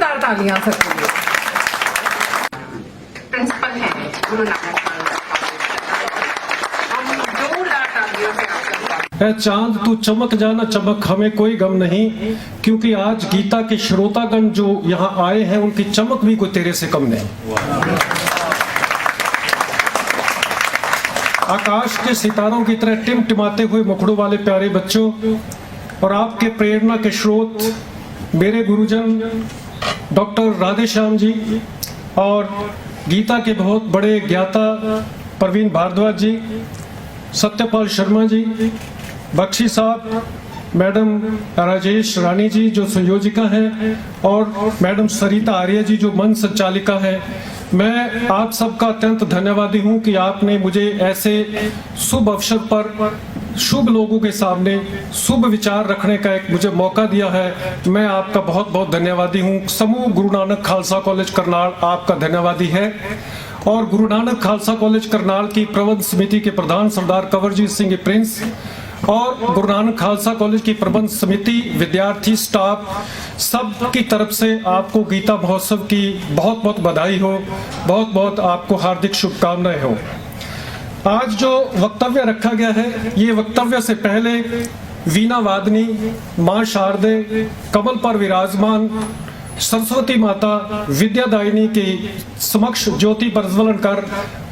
जोरदार तालियां सबके लिए। प्रिंसिपल है गुरु नानक जोरदार तालियों से आपका। ऐ चांद तू चमक जाना चमक, हमें कोई गम नहीं, क्योंकि आज गीता के श्रोतागण जो यहाँ आए हैं उनकी चमक भी कोई तेरे से कम नहीं। आकाश के सितारों की तरह टिमटिमाते हुए मुखड़ों वाले प्यारे बच्चों और आपके प्रेरणा के स्रोत मेरे गुरुजन डॉक्टर राधेश्याम जी और गीता के बहुत बड़े ज्ञाता प्रवीण भारद्वाज जी, सत्यपाल शर्मा जी, बख्शी साहब, मैडम राजेश रानी जी जो संयोजिका हैं और मैडम सरिता आर्य जी जो मंच संचालिका है। मैं आप सबका अत्यंत धन्यवादी हूं कि आपने मुझे ऐसे शुभ अवसर पर शुभ लोगों के सामने शुभ विचार रखने का एक मुझे मौका दिया है। मैं आपका बहुत बहुत धन्यवादी हूं। समूह गुरु नानक खालसा कॉलेज करनाल आपका धन्यवादी है और गुरु नानक खालसा कॉलेज करनाल की प्रबंध समिति के प्रधान सरदार कंवरजीत सिंह प्रिंस और गुरु नानक खालसा कॉलेज की प्रबंध समिति, विद्यार्थी, स्टाफ सब की तरफ से आपको गीता महोत्सव की बहुत बहुत बधाई हो, बहुत बहुत आपको हार्दिक शुभकामनाएं हो। आज जो वक्तव्य रखा गया है, ये वक्तव्य से पहले वीणा वादनी, माँ शारदे, कमल पर विराजमान सरस्वती माता विद्यादायिनी के समक्ष ज्योति प्रज्वलन कर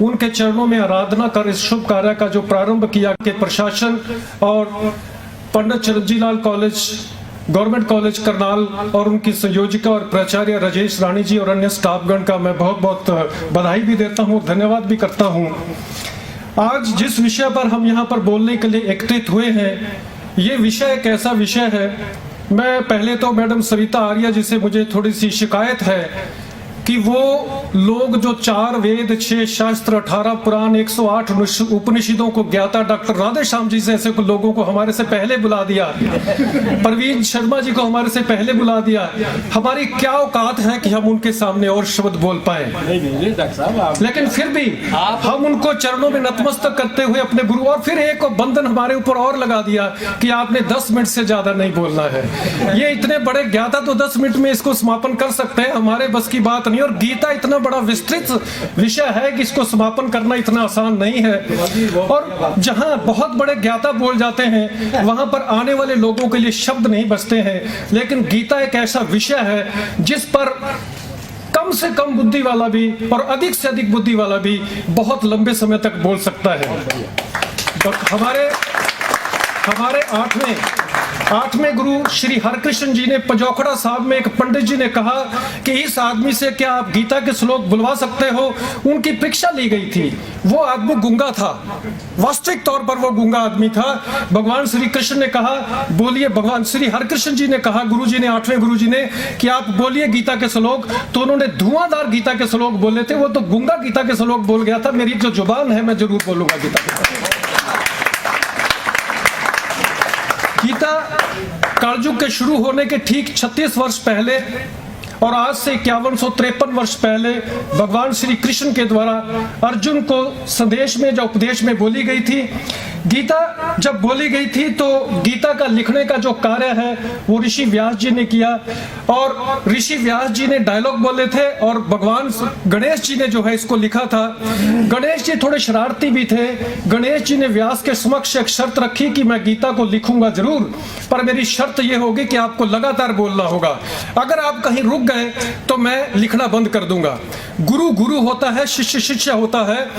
उनके चरणों में आराधना कर इस शुभ कार्य का जो प्रारंभ किया के प्रशासन और पंडित Chiranji Lal college, government college Karnal और उनकी संयोजिका और प्राचार्य राजेश रानी जी और अन्य स्टाफगण का मैं बहुत बहुत बधाई भी देता हूँ, धन्यवाद भी करता हूँ। आज जिस विषय पर हम यहाँ पर बोलने के लिए एकत्रित हुए हैं, ये विषय एक ऐसा विषय है, मैं पहले तो मैडम सरिता आर्य जी से मुझे थोड़ी सी शिकायत है कि वो लोग जो 4 वेद, 6 शास्त्र, 18 पुराण, 108 उपनिषदों को ज्ञाता डॉक्टर राधेश्याम जी से ऐसे लोगों को हमारे से पहले बुला दिया, प्रवीण शर्मा जी को हमारे से पहले बुला दिया, हमारी क्या औकात है कि हम उनके सामने और शब्द बोल पाए। लेकिन फिर भी हम उनको चरणों में नतमस्तक करते हुए अपने गुरु और फिर एक बंधन हमारे ऊपर और लगा दिया कि आपने 10 मिनट से ज्यादा नहीं बोलना है। ये इतने बड़े ज्ञाता तो 10 मिनट में इसको समापन कर सकते हैं, हमारे बस की बात नहीं। और गीता इतना बड़ा विस्तृत विषय है कि इसको समापन करना इतना आसान नहीं है और जहां बहुत बड़े ज्ञाता बोल जाते हैं वहां पर आने वाले लोगों के लिए शब्द नहीं बचते हैं। लेकिन गीता एक ऐसा विषय है जिस पर कम से कम बुद्धि वाला भी और अधिक से अधिक बुद्धि वाला भी बहुत लंबे समय तक बोल सकता है। तो हमारे आठवें गुरु श्री हरकृष्ण जी ने पजौखड़ा साहब में एक पंडित जी ने कहा कि इस आदमी से क्या आप गीता के श्लोक बुलवा सकते हो। उनकी परीक्षा ली गई थी, वो आदमी गूंगा था, वास्तविक तौर पर वो गूंगा आदमी था। भगवान श्री कृष्ण ने कहा बोलिए, भगवान श्री हरकृष्ण जी ने कहा गुरु जी ने, 8वें गुरु जी ने, कि आप बोलिए गीता के श्लोक। तो उन्होंने धुआंधार गीता के श्लोक बोले थे, वो तो गूंगा गीता के श्लोक बोल गया था। मेरी जो जुबान है मैं जरूर बोलूंगा गीता के श्लोक। गीता कलयुग के शुरू होने के ठीक 36 वर्ष पहले और आज से 5153 वर्ष पहले भगवान श्री कृष्ण के द्वारा अर्जुन को संदेश में जो उपदेश में बोली गई थी। गीता जब बोली गई थी तो गीता का लिखने का जो कार्य है वो ऋषि व्यास जी ने किया और ऋषि व्यास जी ने डायलॉग बोले थे और भगवान गणेश जी ने जो है इसको लिखा था। गणेश जी थोड़े शरारती भी थे। गणेश जी ने व्यास के समक्ष एक शर्त रखी कि मैं गीता को लिखूंगा जरूर, पर मेरी शर्त यह होगी कि आपको लगातार बोलना होगा। अगर आप कहीं रुक गए तो मैं लिखना बंद कर दूंगा। गुरु गुरु होता है, शिष्य शिष्य होता है।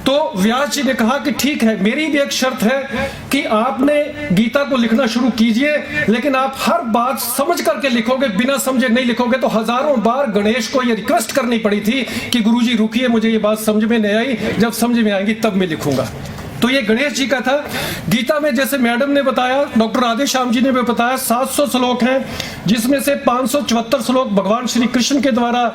तो व्यास जी ने कहा कि ठीक है, मेरी भी एक शर्त है कि आपने गीता को लिखना शुरू कीजिए, लेकिन आप हर बात समझ करके लिखोगे, बिना समझे नहीं लिखोगे। तो हजारों बार गणेश को ये रिक्वेस्ट करनी पड़ी थी कि गुरुजी रुकिए, मुझे ये बात समझ में नहीं आई, जब समझ में आएंगी तब मैं लिखूंगा। तो ये गणेश जी का था। गीता में जैसे मैडम ने बताया, डॉक्टर राधेश्याम जी ने भी बताया, 700 श्लोक हैं, जिसमें से 574 श्लोक भगवान श्री कृष्ण के द्वारा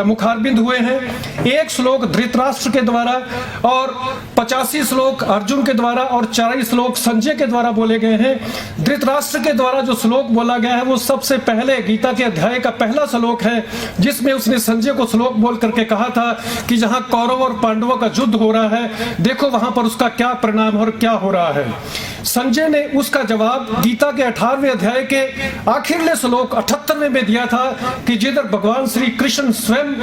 मुखारबिंद हुए हैं, 1 श्लोक धृतराष्ट्र के द्वारा और 85 श्लोक अर्जुन के द्वारा और 40 श्लोक संजय के द्वारा बोले गए हैं। धृतराष्ट्र के द्वारा जो श्लोक बोला गया है वो सबसे पहले गीता के अध्याय का पहला श्लोक है, जिसमें उसने संजय को श्लोक बोल करके कहा था कि जहां कौरव और पांडवों का युद्ध हो रहा है, देखो वहां पर उसका क्या परिणाम और क्या हो रहा है। संजय ने उसका जवाब गीता के 18वें अध्याय के आखिरले श्लोक 78वें में दिया था कि जिधर भगवान श्री कृष्ण स्वयं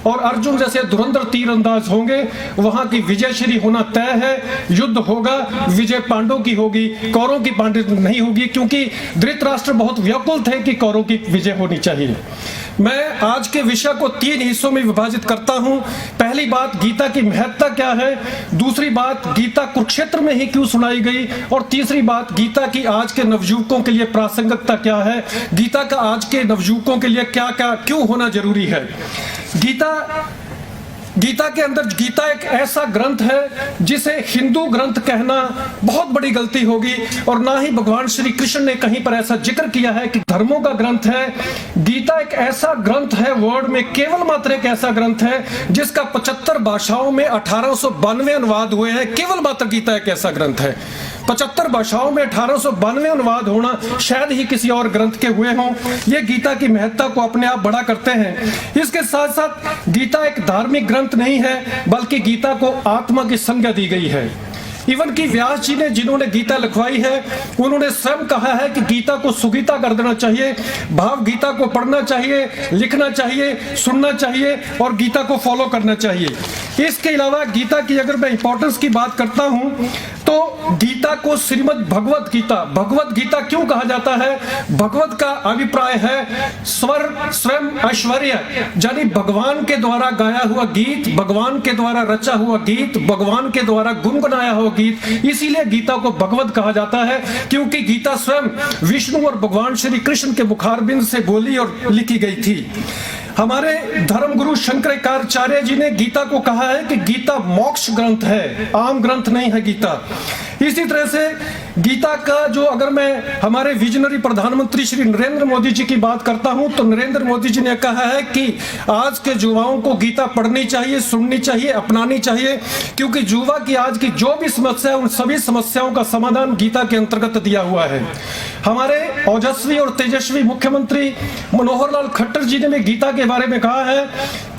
और अर्जुन जैसे धुरंधर तीरंदाज होंगे वहां की विजय श्री होना तय है। युद्ध होगा, विजय पांडवों की होगी, कौरवों की पांडव नहीं होगी, क्योंकि धृतराष्ट्र बहुत व्याकुल थे कि कौरवों की विजय होनी चाहिए। मैं आज के विषय को 3 हिस्सों में विभाजित करता हूं। पहली बात, गीता की महत्ता क्या है। दूसरी बात, गीता कुरुक्षेत्र में ही क्यों सुनाई गई। और तीसरी बात, गीता की आज के नवयुवकों के लिए प्रासंगिकता क्या है। गीता का आज के नवयुवकों के लिए क्या क्या क्यों होना जरूरी है। गीता के अंदर, गीता एक ऐसा ग्रंथ है जिसे हिंदू ग्रंथ कहना बहुत बड़ी गलती होगी, और ना ही भगवान श्री कृष्ण ने कहीं पर ऐसा जिक्र किया है कि धर्मों का ग्रंथ है। गीता एक ऐसा ग्रंथ है, वर्ड में केवल मात्र एक ऐसा ग्रंथ है जिसका 75 भाषाओं में 1892 अनुवाद हुए हैं। केवल मात्र गीता एक ऐसा ग्रंथ है। 75 भाषाओं में 1892 अनुवाद होना शायद ही किसी और ग्रंथ के हुए हों। ये गीता की महत्ता को अपने आप बड़ा करते हैं। इसके साथ साथ गीता एक धार्मिक ग्रंथ नहीं है, बल्कि गीता को आत्मा की संज्ञा दी गई है। इवन कि व्यास जी ने, जिन्होंने गीता लिखवाई है, उन्होंने स्वयं कहा है कि गीता को सुगीता कर देना चाहिए। भाव गीता को पढ़ना चाहिए, लिखना चाहिए, सुनना चाहिए और गीता को फॉलो करना चाहिए। इसके अलावा गीता की अगर मैं इंपॉर्टेंस की बात करता हूं तो गीता को श्रीमद् भगवत गीता क्यों कहा जाता है। भगवत का अभिप्राय है स्वर स्वयं ऐश्वर्य, यानी भगवान के द्वारा गाया हुआ गीत, भगवान के द्वारा रचा हुआ गीत, भगवान के द्वारा गुनगुनाया हुआ गीत। इसीलिए गीता को भगवत कहा जाता है, क्योंकि गीता स्वयं विष्णु और भगवान श्री कृष्ण के मुखारबिंद से बोली और लिखी गई थी। हमारे धर्मगुरु शंकराचार्य जी ने गीता को कहा है कि गीता मोक्ष ग्रंथ है, आम ग्रंथ नहीं है गीता। इसी तरह से गीता का जो, अगर मैं हमारे विजनरी प्रधानमंत्री श्री नरेंद्र मोदी जी की बात करता हूं तो नरेंद्र मोदी जी ने कहा है कि आज के युवाओं को गीता पढ़नी चाहिए, सुननी चाहिए, अपनानी चाहिए, क्योंकि युवा की आज की जो भी समस्या है उन सभी समस्याओं का समाधान गीता के अंतर्गत दिया हुआ है। हमारे ओजस्वी और तेजस्वी मुख्यमंत्री मनोहर लाल खट्टर जी ने भी गीता के बारे में कहा है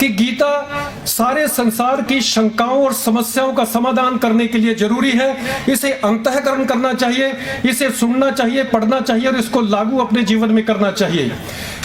कि गीता सारे संसार की शंकाओं और समस्याओं का समाधान करने के लिए जरूरी है। इसे अंतःकरण करना चाहिए, इसे सुनना चाहिए, पढ़ना चाहिए और इसको लागू अपने जीवन में करना चाहिए।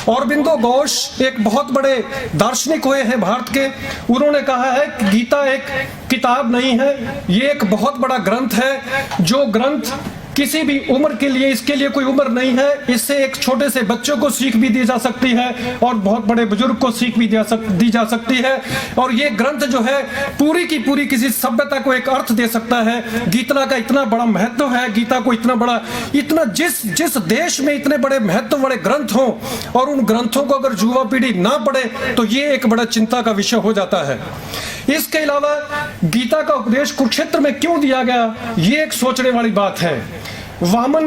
अरबिंदो घोष एक बहुत बड़े दार्शनिक हुए हैं भारत के। उन्होंने कहा है कि गीता एक किताब नहीं है, ये एक बहुत बड़ा ग्रंथ है, जो ग्रंथ किसी भी उम्र के लिए, इसके लिए कोई उम्र नहीं है। इससे एक छोटे से बच्चों को सीख भी दी जा सकती है और बहुत बड़े बुजुर्ग को सीख भी दी जा सकती है। और ये ग्रंथ जो है पूरी की पूरी किसी सभ्यता को एक अर्थ दे सकता है। गीता का इतना बड़ा महत्व है, गीता को इतना बड़ा, इतना जिस देश में इतने बड़े महत्व बड़े ग्रंथ हों और उन ग्रंथों को अगर युवा पीढ़ी ना पढ़े तो ये एक बड़ा चिंता का विषय हो जाता है। इसके अलावा गीता का उपदेश कुरुक्षेत्र में क्यों दिया गया, ये एक सोचने वाली बात है। वामन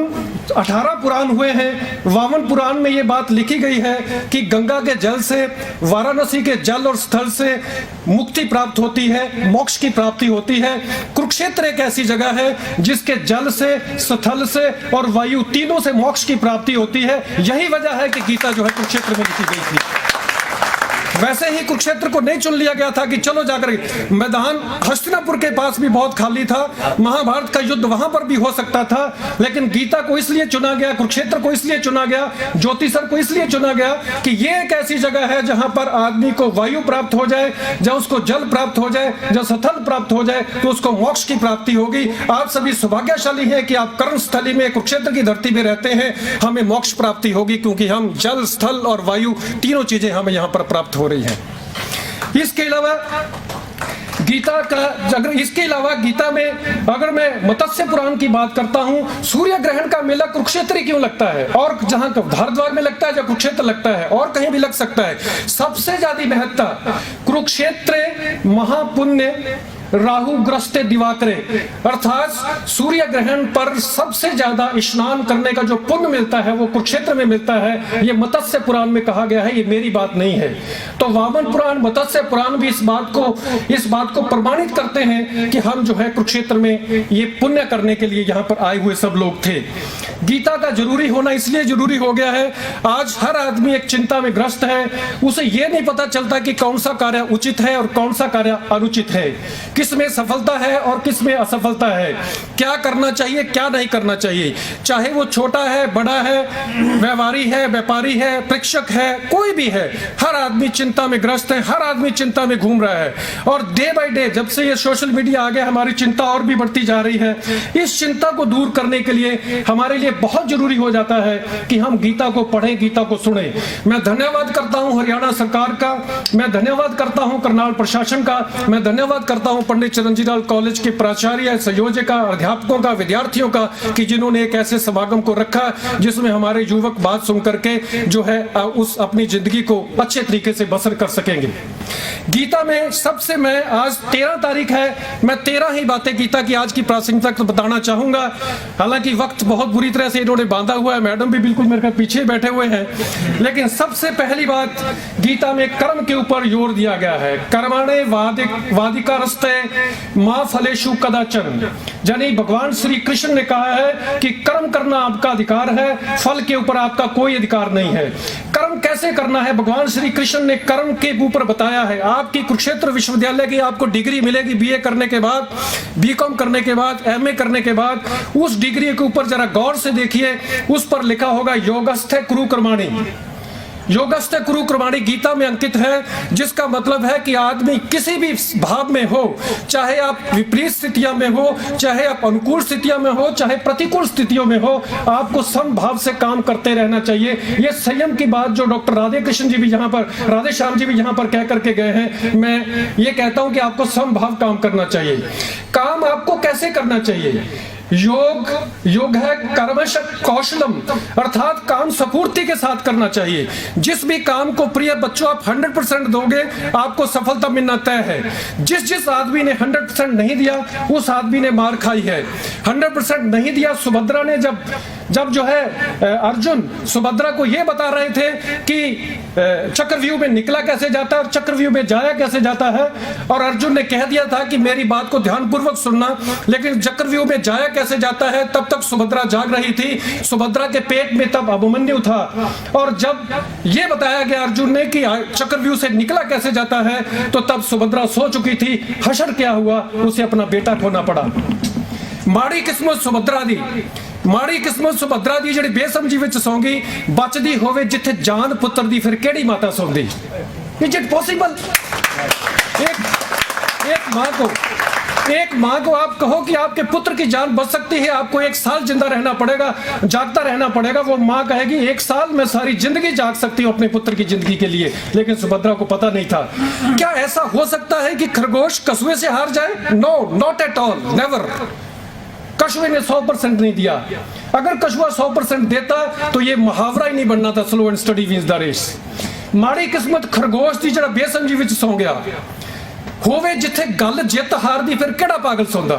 18 पुराण हुए हैं। वामन पुराण में ये बात लिखी गई है कि गंगा के जल से, वाराणसी के जल और स्थल से मुक्ति प्राप्त होती है, मोक्ष की प्राप्ति होती है। कुरुक्षेत्र एक ऐसी जगह है जिसके जल से, स्थल से और वायु तीनों से मोक्ष की प्राप्ति होती है। यही वजह है कि गीता जो है कुरुक्षेत्र में लिखी गई थी। वैसे ही कुरुक्षेत्र को नहीं चुन लिया गया था कि चलो जाकर, मैदान हस्तिनापुर के पास भी बहुत खाली था, महाभारत का युद्ध वहां पर भी हो सकता था, लेकिन गीता को इसलिए चुना गया, कुरुक्षेत्र को इसलिए चुना गया, ज्योतिषर को इसलिए चुना गया कि ये एक ऐसी जगह है जहां पर आदमी को वायु प्राप्त हो जाए, जब उसको जल प्राप्त हो जाए, जब स्थल प्राप्त हो जाए तो उसको मोक्ष की प्राप्ति होगी। आप सभी सौभाग्यशाली हैं कि आप कर्मस्थली में, कुरुक्षेत्र की धरती में रहते हैं। हमें मोक्ष प्राप्ति होगी क्योंकि हम जल, स्थल और वायु तीनों चीजें हमें यहाँ पर प्राप्त हो रही है। इसके अलावा गीता में अगर मैं मत्स्य पुराण की बात करता हूं, सूर्य ग्रहण का मेला कुरुक्षेत्र क्यों लगता है, और जहां भारद्वाज में लगता है, जहां कुरुक्षेत्र लगता है, और कहीं भी लग सकता है। सबसे ज्यादा महत्ता कुरुक्षेत्र महापुण्य राहु ग्रस्ते दिवाकरे, अर्थात सूर्य ग्रहण पर सबसे ज्यादा स्नान करने का जो पुण्य मिलता है वो कुरुक्षेत्र में मिलता है। ये मत्स्य पुराण में कहा गया है, ये मेरी बात नहीं है। तो वामन पुराण, मत्स्य पुराण भी इस बात को प्रमाणित करते हैं कि हम जो है कुरुक्षेत्र में ये पुण्य करने के लिए यहाँ पर आए हुए सब लोग थे। गीता का जरूरी होना इसलिए जरूरी हो गया है, आज हर आदमी एक चिंता में ग्रस्त है। उसे ये नहीं पता चलता कि कौन सा कार्य उचित है और कौन सा कार्य अनुचित है। किस में सफलता है और किस में असफलता है, क्या करना चाहिए क्या नहीं करना चाहिए। चाहे वो छोटा है, बड़ा है, व्यापारी है, प्रेक्षक है, कोई भी है, हर आदमी चिंता में ग्रस्त है, हर आदमी चिंता में घूम रहा है। और डे बाय डे जब से ये सोशल मीडिया आ गया, हमारी चिंता और भी बढ़ती जा रही है। इस चिंता को दूर करने के लिए हमारे लिए बहुत जरूरी हो जाता है कि हम गीता को पढ़ें, गीता को सुने। मैं धन्यवाद करता हूं हरियाणा सरकार का, मैं धन्यवाद करता हूं करनाल प्रशासन का, मैं धन्यवाद करता हूं पंडित चिरंजीवी लाल कॉलेज के प्राचार्य, संयोजका, अध्यापकों का, विद्यार्थियों का, कि जिन्होंने एक ऐसे समागम को रखा जिसमें हमारे युवक बात सुन करके जो है उस अपनी जिंदगी को अच्छे तरीके से बसर कर सकेंगे। गीता में सबसे, मैं आज 13 तारीख है, मैं 13 ही बातें गीता की आज की प्रासंगिकता बताना चाहूंगा। हालांकि वक्त बहुत बुरी तरह से इन्होंने बांधा हुआ है, मैडम भी बिल्कुल मेरे पीछे बैठे हुए हैं। लेकिन सबसे पहली बात, गीता में कर्म के ऊपर जोर दिया गया है। कर्मणे वादिकारस्ते मां फलेषु कदाचन, यानी भगवान श्री कृष्ण ने कहा है कि कर्म करना आपका अधिकार है, फल के ऊपर आपका कोई अधिकार नहीं है। कर्म कैसे करना है, भगवान श्री कृष्ण ने कर्म के ऊपर बताया है। आपकी कुरुक्षेत्र विश्वविद्यालय की आपको डिग्री मिलेगी, बीए करने के बाद, बीकॉम करने के बाद, एमए करने के बाद, उस डिग्री के ऊपर जरा गौर से देखिए, उस पर लिखा होगा योगस्थे कुरु कर्माणि। योगस्थ कुरु कर्माणि गीता में अंकित है, जिसका मतलब है कि आदमी किसी भी भाव में हो, चाहे आप विपरीत स्थितियों में हो, चाहे आप अनुकूल स्थितियों में हो, चाहे प्रतिकूल स्थितियों में हो, आपको समभाव से काम करते रहना चाहिए। ये संयम की बात जो डॉक्टर राधे श्याम जी भी यहाँ पर कह करके गए हैं, मैं ये कहता हूं कि आपको समभाव काम करना चाहिए। काम आपको कैसे करना चाहिए? योग है कर्मश कौशलम, अर्थात काम सपूर्ति के साथ करना चाहिए। जिस भी काम को प्रिय बच्चों आप 100% दोगे, आपको सफलता मिलना तय है। जिस आदमी ने 100% नहीं दिया, उस आदमी ने मार खाई है। 100% नहीं दिया। सुभद्रा ने जब जो है अर्जुन सुभद्रा को यह बता रहे थे कि चक्रव्यूह में निकला कैसे जाता है और चक्रव्यूह में जाया कैसे जाता है, और अर्जुन ने कह दिया था कि मेरी बात को ध्यानपूर्वक सुनना, लेकिन चक्रव्यूह में जाया कैसे जाता है तब तक सुभद्रा जाग रही थी। सुभद्रा के पेट में तब अभिमन्यु था, और जब यह बताया गया अर्जुन ने कि चक्रव्यूह से निकला कैसे जाता है, तो तब सुभद्रा सो चुकी थी। हशर क्या हुआ, उसे अपना बेटा खोना पड़ा। माड़ी किस्मत सुभद्रा दी ਜਿਹੜੀ ਬੇਸਮਝੀ ਵਿੱਚ ਸੌਂਗੀ, ਬਚਦੀ ਹੋਵੇ ਜਿੱਥੇ ਜਾਨ ਪੁੱਤਰ ਦੀ, ਫਿਰ ਕਿਹੜੀ ਮਾਤਾ ਸੌਂਦੀ। Is it possible? एक माँ को आप कहो कि आपके पुत्र की जान बच सकती है, आपको 1 साल जिंदा रहना पड़ेगा, जागता रहना पड़ेगा, वो माँ कहेगी 1 साल में सारी जिंदगी जाग सकती हूँ अपने पुत्र की जिंदगी के लिए। लेकिन सुभद्रा को पता नहीं था। क्या ऐसा हो सकता है कि खरगोश कछुए से हार जाए? No, not at all, never. कछुए ने 100% नहीं दिया। अगर कछुआ 100% देता तो ये मुहावरा ही नहीं बनना था, slow and study wins the race. माड़ी किस्मत खरगोश दी जरा बेसमझी विच सौ गया होवे, जिथे गल जित हार दी, फिर केड़ा पागल सौंदा।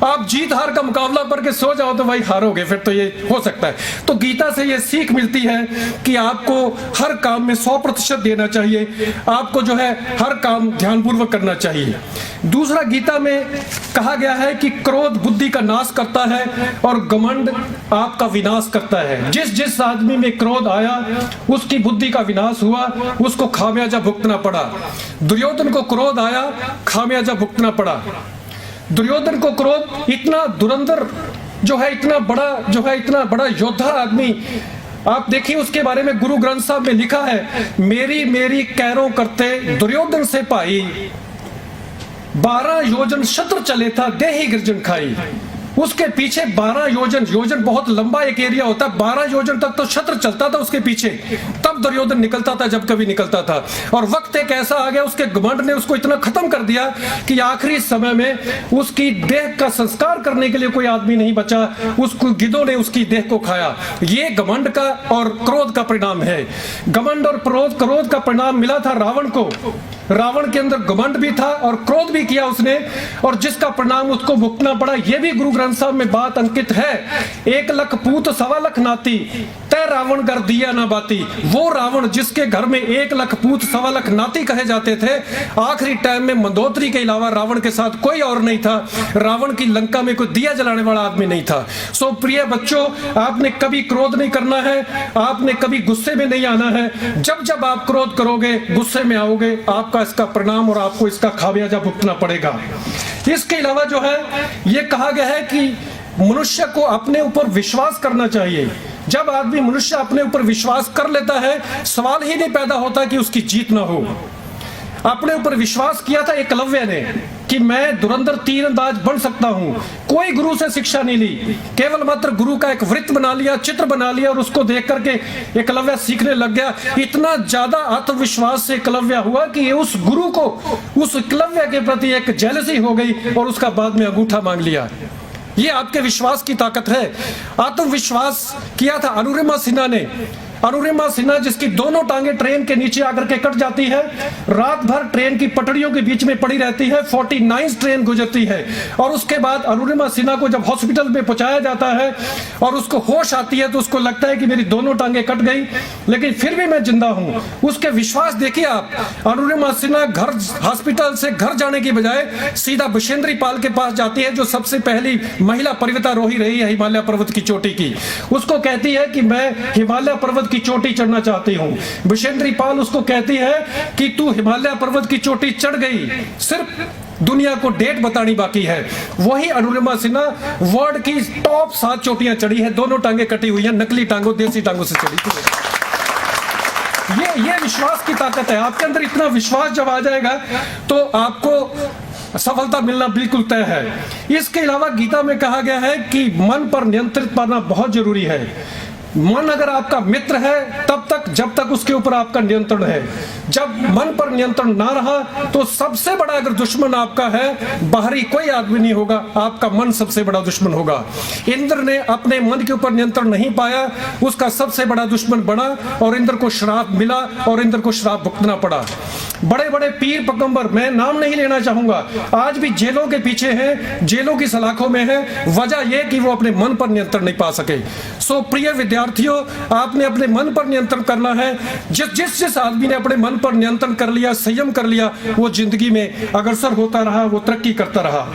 आप जीत हार का मुकाबला करके सो जाओ तो भाई हारोगे, फिर तो ये हो सकता है। तो गीता से ये सीख मिलती है कि आपको हर काम में 100% देना चाहिए, आपको जो है हर काम ध्यानपूर्वक करना चाहिए। दूसरा, गीता में कहा गया है कि क्रोध बुद्धि का नाश करता है और घमंड आपका विनाश करता है। जिस आदमी में क्रोध आया, उसकी बुद्धि का विनाश हुआ, उसको खामियाजा भुगतना पड़ा। दुर्योधन को क्रोध आया, खामियाजा भुगतना पड़ा। दुर्योधन को क्रोध, इतना धुरंधर जो है, इतना बड़ा योद्धा आदमी, आप देखिए उसके बारे में गुरु ग्रंथ साहब में लिखा है, मेरी कैरों करते दुर्योधन से पाई, 12 योजन शत्रु चले था, देही गिरजन खाई। उसके पीछे 12 योजन बहुत लंबा एक एरिया होता है, 12 योजन तक तो शत्रु चलता था उसके पीछे, तब दुर्योधन निकलता था जब कभी निकलता था। और वक्त एक ऐसा आ गया, उसके घमंड ने उसको इतना खत्म कर दिया कि आखिरी समय में उसकी देह का संस्कार करने के लिए कोई आदमी नहीं बचा, उसको गिद्धों ने उसकी देह को खाया। ये घमंड का और क्रोध का परिणाम है। घमंड और क्रोध का परिणाम मिला था रावण को। रावण के अंदर घमंड भी था और क्रोध भी किया उसने, और जिसका परिणाम उसको भुगतना पड़ा। यह भी गुरु ग्रंथ साहब में बात अंकित है, 1 लाख पूत 1.25 लाख नाती, तय रावण कर दिया ना बाती। वो रावण जिसके घर में 1 लाख पूत 1.25 लाख नाती कहे जाते थे, आखिरी टाइम में मंदोदरी के अलावा रावण के साथ कोई और नहीं था। रावण की लंका में कोई दिया जलाने वाला आदमी नहीं था। सो प्रिय बच्चों, आपने कभी क्रोध नहीं करना है, आपने कभी गुस्से में नहीं आना है। जब आप क्रोध करोगे, गुस्से में आओगे, आपका इसका परिणाम और आपको इसका खामियाजा भुगतना पड़ेगा। इसके अलावा जो है ये कहा गया है कि मनुष्य को अपने ऊपर विश्वास करना चाहिए। जब आदमी मनुष्य अपने ऊपर विश्वास कर लेता है, सवाल ही नहीं पैदा होता कि उसकी जीत ना हो। अपने ऊपर विश्वास किया था एकलव्य ने कि मैं धुरंधर तीरंदाज बन सकता हूं। कोई गुरु से शिक्षा नहीं ली, केवल मात्र गुरु का एक वृत्त बना लिया, चित्र बना लिया और उसको देख करके एकलव्य सीखने लग गया। इतना ज्यादा आत्मविश्वास से एकलव्य हुआ कि उस गुरु को, उस एकलव्य के प्रति एक जेलसी हो गई और उसका बाद में अंगूठा मांग लिया। ये आपके विश्वास की ताकत है। आत्मविश्वास किया था अनुरिमा सिन्हा ने। अनुरिमा सिन्हा जिसकी दोनों टांगे ट्रेन के नीचे आकर के कट जाती है, रात भर ट्रेन की पटरियों के बीच में पड़ी रहती है, 49 ट्रेन गुजरती है और उसके बाद अनुरिमा सिन्हा को जब हॉस्पिटल में पहुंचाया जाता है और उसको होश आती है तो उसको लगता है कि मेरी दोनों टांगे कट गई लेकिन फिर भी मैं जिंदा हूं। उसके विश्वास देखिए आप। अनुरिमा सिन्हा घर हॉस्पिटल से घर जाने की बजाय सीधा बिशेंद्री पाल के पास जाती है, जो सबसे पहली महिला पर्वतारोही रही है हिमालय पर्वत की चोटी की। उसको कहती है कि मैं हिमालय पर्वत की चोटी चढ़ना चाहती हूं। बिशेंद्री पाल उसको कहती है कि तू हिमालय पर्वत की चोटी चढ़ गई, सिर्फ दुनिया को डेट बतानी बाकी है। वही अनुरिमा सिन्हा वर्ल्ड की टॉप 7 चोटियां चढ़ी है, दोनों टांगे कटी हुई है, नकली टांगों, देसी टांगों से चढ़ी थी। ये विश्वास की ताकत है। आपके अंदर इतना विश्वास जब आ जाएगा तो आपको सफलता मिलना बिल्कुल तय है। इसके अलावा गीता में कहा गया है कि मन पर नियंत्रित पाना बहुत जरूरी है। मन अगर आपका मित्र है तब तक जब तक उसके ऊपर आपका नियंत्रण है। जब मन पर नियंत्रण ना रहा तो सबसे बड़ा अगर दुश्मन आपका है, बाहरी कोई आदमी नहीं होगा, आपका मन सबसे बड़ा दुश्मन होगा। इंद्र ने अपने मन के ऊपर नियंत्रण नहीं पाया, उसका सबसे बड़ा दुश्मन बना और इंद्र को श्राप मिला और इंद्र को श्राप भुगतना पड़ा। बड़े बड़े पीर पैगंबर, मैं नाम नहीं लेना चाहूंगा, आज भी जेलों के पीछे हैं, जेलों की सलाखों में है। वजह यह कि वो अपने मन पर नियंत्रण नहीं पा सके। सो प्रिय विद्यार्थियों, आपने अपने मन पर नियंत्रण करना है। जिस आदमी ने अपने मन पर नियंत्रण कर लिया, संयम कर लिया, वो जिंदगी में अग्रसर होता रहा, वो तरक्की करता रहा।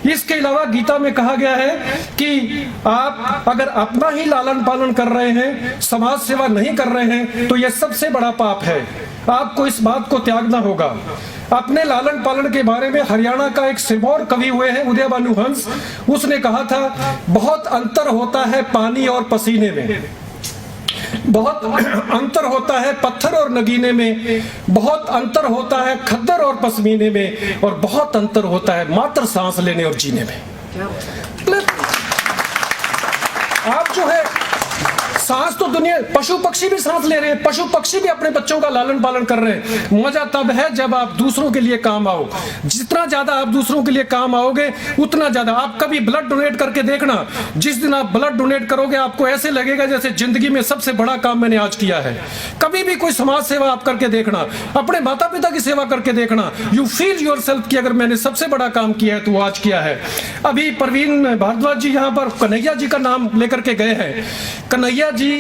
इसके अलावा गीता में कहा गया है कि आप अगर अपना ही लालन पालन कर रहे हैं, समाज सेवा नहीं कर रहे हैं, तो यह सबसे बड़ा पाप है। आपको इस बात को त्यागना होगा। अपने लालन पालन के बारे में हरियाणा का एक सिरमौर कवि हुए हैं उदय भानु हंस, उसने कहा था, बहुत अंतर होता है पानी और पसीने में, बहुत अंतर होता है पत्थर और नगीने में, बहुत अंतर होता है खद्दर और पश्मीने में, और बहुत अंतर होता है मात्र सांस लेने और जीने में। आप जो है सांस तो दुनिया, पशु पक्षी भी सांस ले रहे हैं, पशु पक्षी भी अपने बच्चों का लालन पालन कर रहे हैं। मजा तब है जब आप दूसरों के लिए काम आओ। जितना ज्यादा आप दूसरों के लिए काम आओगे उतना ज्यादा। आप कभी ब्लड डोनेट करके देखना, जिस दिन आप ब्लड डोनेट करोगे आपको ऐसे लगेगा जैसे जिंदगी में सबसे बड़ा काम मैंने आज किया है। कभी भी कोई समाज सेवा आप करके देखना, अपने माता पिता की सेवा करके देखना, यू फील योरसेल्फ कि अगर मैंने सबसे बड़ा काम किया है तो आज किया है। अभी प्रवीण भारद्वाज जी यहाँ पर कन्हैया जी का नाम लेकर के गए हैं। कन्हैया जी,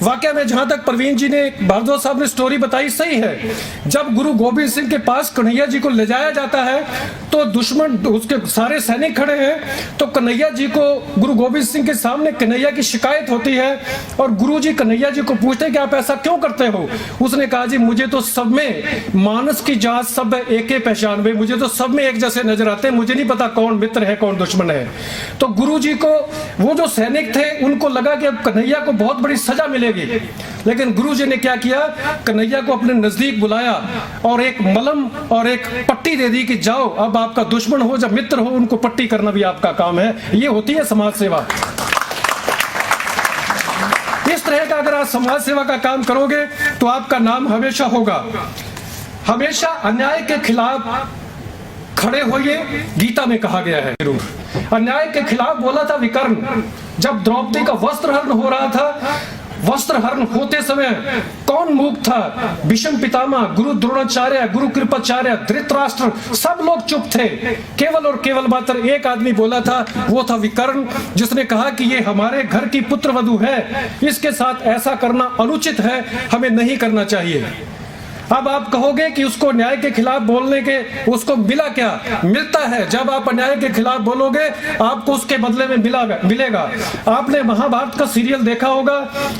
वाकया में जहां तक प्रवीण जी ने, भारद्वाज साहब ने स्टोरी बताई, सही है। जब गुरु गोविंद सिंह के पास कन्हैया जी को ले जाया जाता है तो दुश्मन, उसके सारे सैनिक खड़े हैं, तो कन्हैया जी को गुरु गोविंद सिंह के सामने कन्हैया की शिकायत होती है और गुरु जी कन्हैया जी को पूछते हैं कि आप ऐसा क्यों करते हो। उसने कहा, जी मुझे तो सब में मानस की जात सब एक ही पहचान में, मुझे तो सब में एक जैसे नजर आते हैं, मुझे नहीं पता कौन मित्र है कौन दुश्मन है। तो गुरु जी को, वो जो सैनिक थे उनको लगा कि अब कन्हैया को बहुत बड़ी सजा मिलेगी, लेकिन गुरुजी ने क्या किया, कन्हैया को अपने नजदीक बुलाया और एक मलम और एक पट्टी दे दी कि जाओ, अब आपका दुश्मन हो जब मित्र हो उनको पट्टी करना भी आपका काम है। ये होती है समाज सेवा। इस तरह का अगर आप समाज सेवा का काम करोगे तो आपका नाम हमेशा होगा। हमेशा अन्याय के खिलाफ खड़े होइए, गीता में कहा गया है। अन्याय के खिलाफ बोला था विकर्ण। जब द्रौपदी का वस्त्र हरण हो रहा था, वस्त्र हरण होते समय कौन मूक था? भीष्म पितामह, गुरु द्रोणाचार्य, गुरु कृपाचार्य, धृतराष्ट्र, सब लोग चुप थे। केवल और केवल मात्र एक आदमी बोला था, वो था विकर्ण, जिसने कहा कि ये हमारे घर की पुत्रवधू है, इसके साथ ऐसा करना अनुचित है, हमें नहीं करना चाहिए। अब आप कहोगे कि उसको न्याय के खिलाफ बोलने के उसको मिला क्या? मिलता है। जब आप अन्याय के खिलाफ बोलोगे आपको उसके बदले में मिलेगा। आपने महाभारत का सीरियल देखा होगा।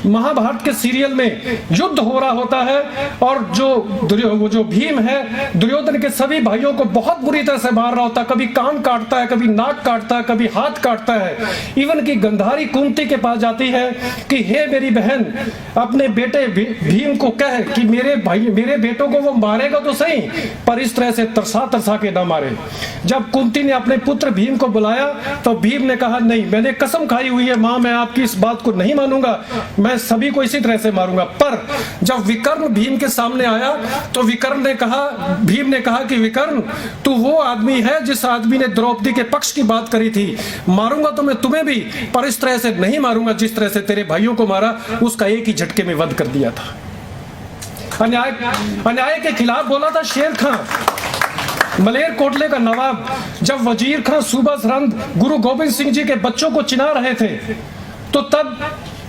महाभारत के सीरियल में युद्ध हो रहा होता है और जो भीम है दुर्योधन के सभी भाइयों को बहुत बुरी तरह से मार रहा होता है। कभी कान काटता है, कभी नाक काटता है, कभी हाथ काटता है। इवन की गंधारी कुंती के पास जाती है कि हे मेरी बहन, अपने बेटे भीम को कह कि मेरे बेटों को वो मारेगा तो सही, पर इस तरह से तरसा के ना मारे। जब कुंती ने अपने पुत्र भीम को बुलाया तो भीम ने कहा नहीं, मैंने कसम खाई हुई है मां, मैं आपकी इस बात को नहीं मानूंगा, मैं सभी को इसी तरह से मारूंगा। पर जब विकर्ण भीम के सामने आया तो भीम ने कहा कि विकर्ण, तू वो आदमी है जिस आदमी ने द्रौपदी के पक्ष की बात करी थी। मारूंगा तो मैं तुम्हें भी, पर इस तरह से नहीं मारूंगा जिस तरह से तेरे भाइयों को मारा, उसका एक ही झटके में वध कर दिया था। अन्याय के खिलाफ बोला था शेर खां। मलेरकोटले का नवाब जब वजीर खां सूबा सरहंद गुरु गोविंद सिंह जी के बच्चों को चिना रहे थे तो तब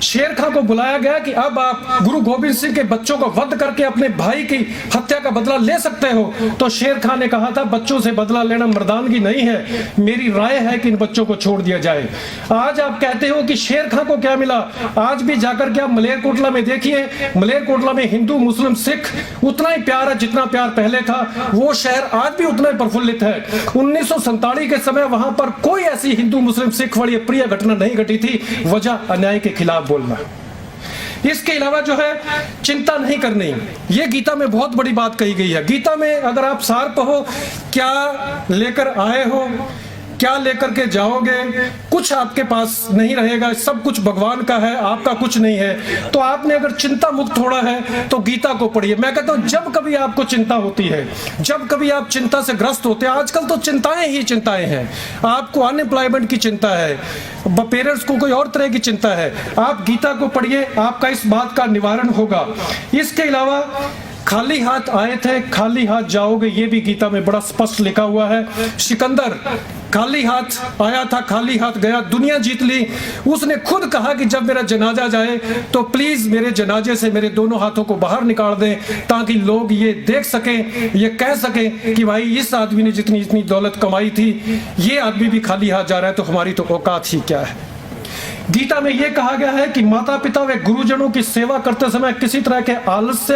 शेर खां को बुलाया गया कि अब आप गुरु गोविंद सिंह के बच्चों को वध करके अपने भाई की हत्या का बदला ले सकते हो। तो शेर खां ने कहा था बच्चों से बदला लेना मर्दानगी नहीं है, मेरी राय है कि इन बच्चों को छोड़ दिया जाए। आज आप कहते हो कि शेर खां को क्या मिला? आज भी जाकर के आप मलेरकोटला में देखिए, मलेरकोटला में हिंदू मुस्लिम सिख उतना ही प्यार है जितना प्यार पहले था। वो शहर आज भी उतना ही प्रफुल्लित है। 1947 के समय वहां पर कोई ऐसी हिंदू मुस्लिम सिख वाली प्रिय घटना नहीं घटी थी। वजह अन्याय के खिलाफ बोलना। इसके अलावा जो है चिंता नहीं करनी, ये गीता में बहुत बड़ी बात कही गई है। गीता में अगर आप सार पढ़ो, क्या लेकर आए हो, क्या लेकर के जाओगे, कुछ आपके पास नहीं रहेगा, सब कुछ भगवान का है, आपका कुछ नहीं है। तो आपने अगर चिंता मुक्त होना है तो गीता को पढ़िए। मैं कहता हूं जब कभी आपको चिंता होती है, जब कभी आप चिंता से ग्रस्त होते हैं, आजकल तो चिंताएं ही चिंताएं हैं। आपको अनएम्प्लॉयमेंट की चिंता है, पेरेंट्स को कोई और तरह की चिंता है, आप गीता को पढ़िए, आपका इस बात का निवारण होगा। इसके अलावा खाली हाथ आए थे खाली हाथ जाओगे, ये भी गीता में बड़ा स्पष्ट लिखा हुआ है। सिकंदर खाली हाथ आया था खाली हाथ गया, दुनिया जीत ली। उसने खुद कहा कि जब मेरा जनाजा जाए तो प्लीज मेरे जनाजे से मेरे दोनों हाथों को बाहर निकाल दें, ताकि लोग ये देख सकें, ये कह सकें कि भाई इस आदमी ने जितनी इतनी दौलत कमाई थी, ये आदमी भी खाली हाथ जा रहा है, तो हमारी तो औकात ही क्या है। गीता में यह कहा गया है कि माता पिता व गुरुजनों की सेवा करते समय किसी तरह के आलस्य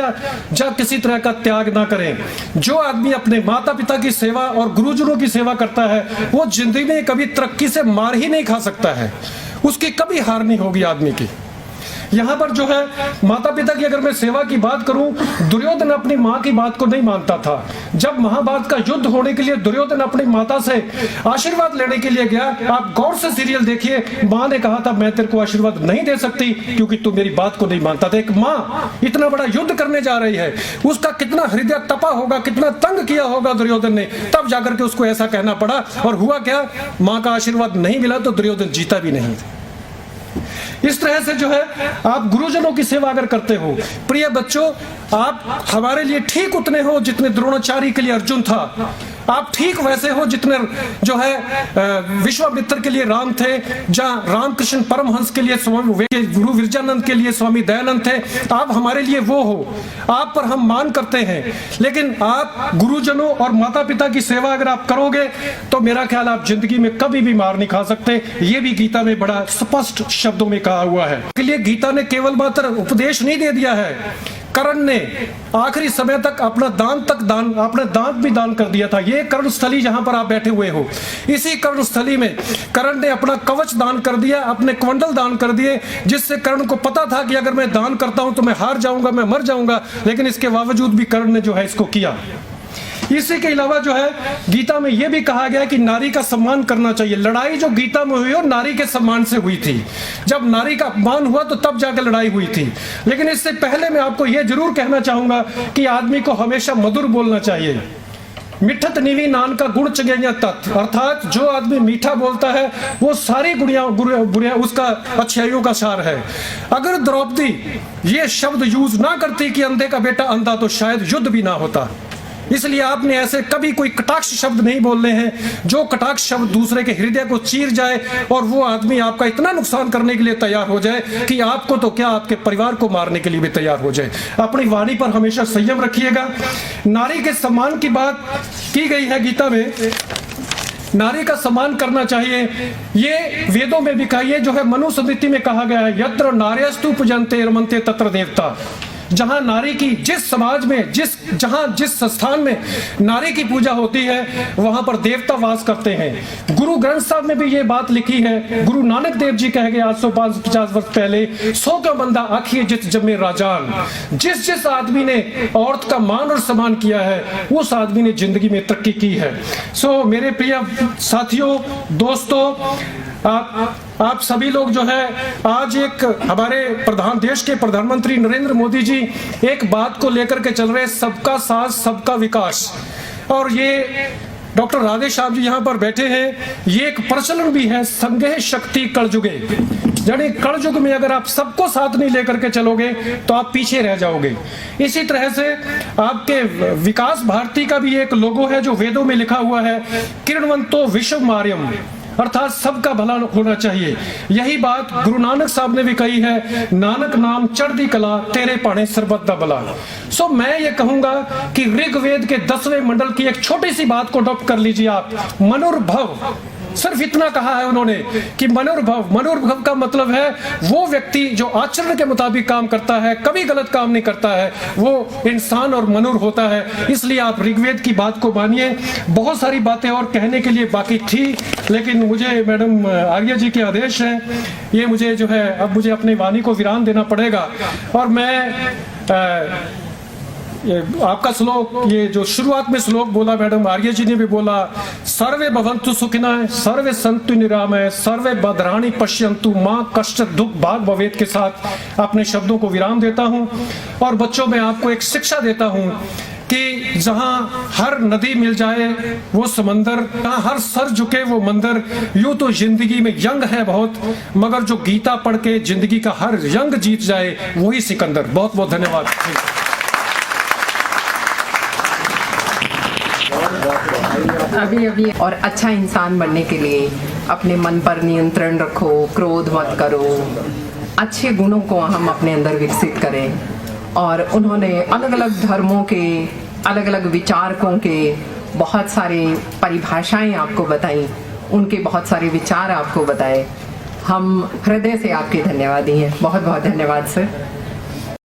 या किसी तरह का त्याग ना करें। जो आदमी अपने माता पिता की सेवा और गुरुजनों की सेवा करता है वो जिंदगी में कभी तरक्की से मार ही नहीं खा सकता है, उसकी कभी हार नहीं होगी आदमी की। यहाँ पर जो है माता पिता की अगर मैं सेवा की बात करूं, दुर्योधन अपनी माँ की बात को नहीं मानता था। जब महाभारत का युद्ध होने के लिए दुर्योधन अपनी माता से आशीर्वाद लेने के लिए गया, आप गौर से सीरियल देखिए, माँ ने कहा था मैं तेरे को आशीर्वाद नहीं दे सकती क्योंकि तू मेरी बात को नहीं मानता था। एक माँ इतना बड़ा युद्ध करने जा रही है, उसका कितना हृदय तपा होगा, कितना तंग किया होगा दुर्योधन ने, तब जाकर के उसको ऐसा कहना पड़ा। और हुआ क्या, माँ का आशीर्वाद नहीं मिला तो दुर्योधन जीता भी नहीं। इस तरह से जो है आप गुरुजनों की सेवा अगर करते हो, प्रिय बच्चों, आप हमारे लिए ठीक उतने हो जितने द्रोणाचार्य के लिए अर्जुन था। आप ठीक वैसे हो जितने जो है विश्वामित्र के लिए राम थे, जहाँ रामकृष्ण परमहंस के लिए स्वामी गुरु विरजानंद के लिए स्वामी दयानंद थे। आप हमारे लिए वो हो, आप पर हम मान करते हैं। लेकिन आप गुरुजनों और माता पिता की सेवा अगर आप करोगे तो मेरा ख्याल आप जिंदगी में कभी भी मार नहीं खा सकते। ये भी गीता में बड़ा स्पष्ट शब्दों में कहा हुआ है। इसके लिए गीता ने केवल मात्र उपदेश नहीं दे दिया है, कर्ण ने आखिरी समय तक अपना अपना दांत भी दान कर दिया था। ये कर्णस्थली जहां पर आप बैठे हुए हो, इसी कर्णस्थली में कर्ण ने अपना कवच दान कर दिया, अपने कुंडल दान कर दिए, जिससे कर्ण को पता था कि अगर मैं दान करता हूं तो मैं हार जाऊंगा, मैं मर जाऊंगा। लेकिन इसके बावजूद भी कर्ण ने जो है इसको किया। इसी के अलावा जो है गीता में यह भी कहा गया कि नारी का सम्मान करना चाहिए। लड़ाई जो गीता में हुई हो नारी के सम्मान से हुई थी। जब नारी का अपमान हुआ तो तब जाकर लड़ाई हुई थी। लेकिन इससे पहले मैं आपको यह जरूर कहना चाहूंगा कि आदमी को हमेशा मधुर बोलना चाहिए। मिठत निवी नान का गुण चगेया तत्, अर्थात जो आदमी मीठा बोलता है वो सारी बुरिया उसका अच्छाइयों का सार है। अगर द्रौपदी ये शब्द यूज ना करती कि अंधे का बेटा अंधा, तो शायद युद्ध भी ना होता। इसलिए आपने ऐसे कभी कोई कटाक्ष शब्द नहीं बोलने हैं जो कटाक्ष शब्द दूसरे के हृदय को चीर जाए और वो आदमी आपका इतना नुकसान करने के लिए तैयार हो जाए कि आपको तो क्या आपके परिवार को मारने के लिए भी तैयार हो जाए। अपनी वाणी पर हमेशा संयम रखिएगा। नारी के सम्मान की बात की गई है गीता में, नारी का सम्मान करना चाहिए, ये वेदों में भी कहा, ये जो है मनुस्मृति में कहा गया है, यत्र नार्यस्तु पूजन्ते रमन्ते तत्र देवता। जहां नारी की जिस समाज में जिस संस्थान में नारी की पूजा होती है वहां पर देवता वास करते हैं। गुरु ग्रंथ साहब में भी ये बात लिखी है। गुरु नानक देव जी कह गए आज 150 वर्ष पहले, सो क्यों बंदा आखिए जित जमे राजान। जिस आदमी ने औरत का मान और सम्मान किया है उस आदमी ने जिंदगी में तरक्की की है। सो मेरे प्रिय साथियों, दोस्तों, आप सभी लोग जो है आज एक हमारे देश के प्रधानमंत्री नरेंद्र मोदी जी एक बात को लेकर के चल रहे, सबका साथ सबका विकास। और ये डॉक्टर राधे श्याम जी यहाँ पर बैठे हैं, ये एक प्रचलन भी है, संघे शक्ति कलयुगे। यानी कलयुग में अगर आप सबको साथ नहीं लेकर के चलोगे तो आप पीछे रह जाओगे। इसी तरह से आपके विकास भारती का भी एक लोगो है जो वेदों में लिखा हुआ है, किरणवंतो विश्व मार्यम, अर्थात सबका भला होना चाहिए। यही बात गुरु नानक साहब ने भी कही है, नानक नाम चढ़दी कला तेरे पाने सर्बत दा भला। सो मैं ये कहूंगा कि ऋग्वेद के 10वें मंडल की एक छोटी सी बात को अडॉप्ट कर लीजिए आप, मनुर्भव। सिर्फ इतना कहा है उन्होंने कि मनुर्भव का मतलब है वो व्यक्ति जो आचरण के मुताबिक काम करता है, कभी गलत काम नहीं करता है, वो इंसान और मनुर होता है। इसलिए आप ऋग्वेद की बात को मानिए। बहुत सारी बातें और कहने के लिए बाकी थी, लेकिन मुझे मैडम आर्या जी के आदेश हैं, ये मुझे जो है अब मुझे अपनी वाणी को विराम देना पड़ेगा। और मैं आपका श्लोक, ये जो शुरुआत में श्लोक बोला मैडम आर्य जी ने भी बोला, सर्वे भवन्तु सुखिनः सर्वे सन्तु निरामय सर्वे भद्राणि पश्यन्तु मां कष्ट दुख भाग भवेत् के साथ अपने शब्दों को विराम देता हूं। और बच्चों में आपको एक शिक्षा देता हूं कि जहां हर नदी मिल जाए वो समंदर, जहां हर सर झुके वो मंदिर। यूं तो जिंदगी में यंग है बहुत, मगर जो गीता पढ़ के जिंदगी का हर यंग जीत जाए वही सिकंदर। बहुत बहुत धन्यवाद। अभी और अच्छा इंसान बनने के लिए अपने मन पर नियंत्रण रखो, क्रोध मत करो, अच्छे गुणों को हम अपने अंदर विकसित करें। और उन्होंने अलग अलग धर्मों के, अलग अलग विचारकों के बहुत सारे परिभाषाएं आपको बताई, उनके बहुत सारे विचार आपको बताए। हम हृदय से आपके धन्यवादी हैं। बहुत बहुत धन्यवाद सर।